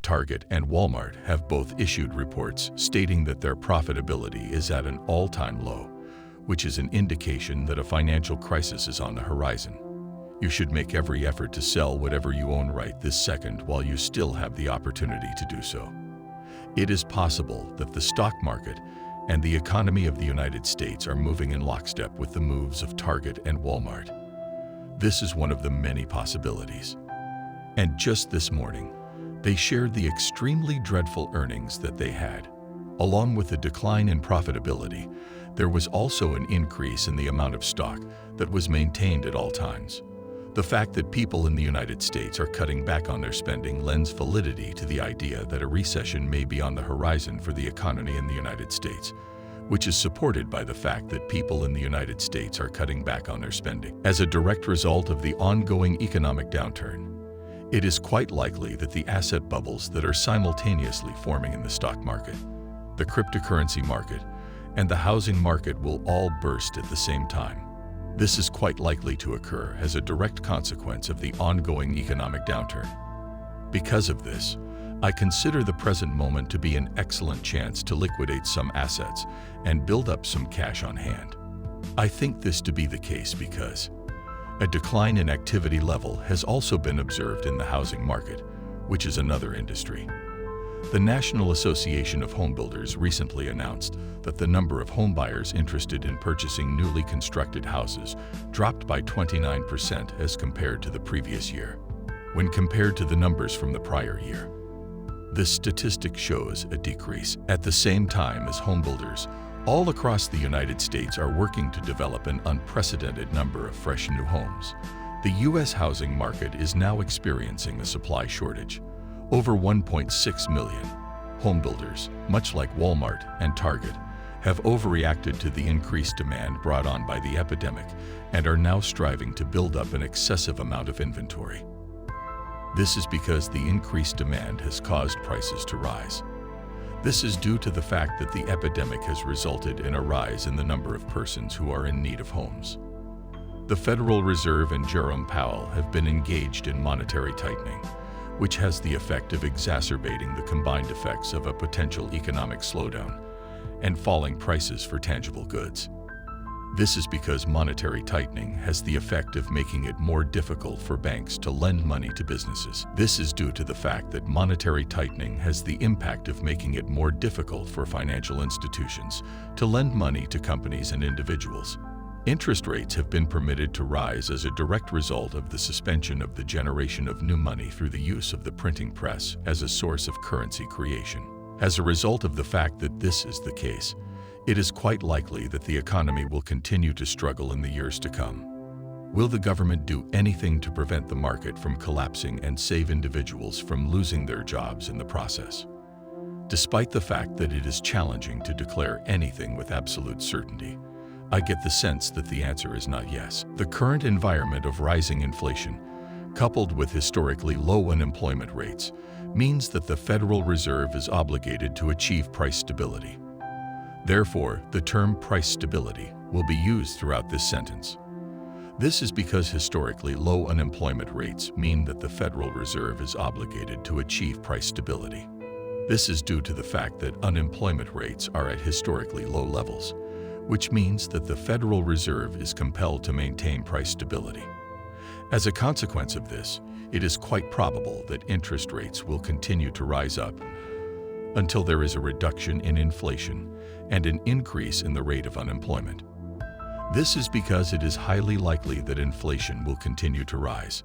Target and Walmart have both issued reports stating that their profitability is at an all-time low, which is an indication that a financial crisis is on the horizon. You should make every effort to sell whatever you own right this second while you still have the opportunity to do so. It is possible that the stock market and the economy of the United States are moving in lockstep with the moves of Target and Walmart. This is one of the many possibilities. And just this morning, they shared the extremely dreadful earnings that they had. Along with a decline in profitability, there was also an increase in the amount of stock that was maintained at all times. The fact that people in the United States are cutting back on their spending lends validity to the idea that a recession may be on the horizon for the economy in the United States, which is supported by the fact that people in the United States are cutting back on their spending. As a direct result of the ongoing economic downturn, it is quite likely that the asset bubbles that are simultaneously forming in the stock market, the cryptocurrency market, and the housing market will all burst at the same time. This is quite likely to occur as a direct consequence of the ongoing economic downturn. Because of this, I consider the present moment to be an excellent chance to liquidate some assets and build up some cash on hand. I think this to be the case because a decline in activity level has also been observed in the housing market, which is another industry. The National Association of Homebuilders recently announced that the number of homebuyers interested in purchasing newly constructed houses dropped by 29% as compared to the previous year, when compared to the numbers from the prior year. This statistic shows a decrease. At the same time as homebuilders all across the United States are working to develop an unprecedented number of fresh new homes, the U.S. housing market is now experiencing a supply shortage. Over 1.6 million homebuilders, much like Walmart and Target, have overreacted to the increased demand brought on by the epidemic and are now striving to build up an excessive amount of inventory. This is because the increased demand has caused prices to rise. This is due to the fact that the epidemic has resulted in a rise in the number of persons who are in need of homes. The Federal Reserve and Jerome Powell have been engaged in monetary tightening, which has the effect of exacerbating the combined effects of a potential economic slowdown and falling prices for tangible goods. This is because monetary tightening has the effect of making it more difficult for banks to lend money to businesses. This is due to the fact that monetary tightening has the impact of making it more difficult for financial institutions to lend money to companies and individuals. Interest rates have been permitted to rise as a direct result of the suspension of the generation of new money through the use of the printing press as a source of currency creation. As a result of the fact that this is the case, it is quite likely that the economy will continue to struggle in the years to come. Will the government do anything to prevent the market from collapsing and save individuals from losing their jobs in the process? Despite the fact that it is challenging to declare anything with absolute certainty, I get the sense that the answer is not yes. The current environment of rising inflation, coupled with historically low unemployment rates, means that the Federal Reserve is obligated to achieve price stability. Therefore, the term price stability will be used throughout this sentence. This is because historically low unemployment rates mean that the Federal Reserve is obligated to achieve price stability. This is due to the fact that unemployment rates are at historically low levels, which means that the Federal Reserve is compelled to maintain price stability. As a consequence of this, it is quite probable that interest rates will continue to rise up until there is a reduction in inflation and an increase in the rate of unemployment. This is because it is highly likely that inflation will continue to rise.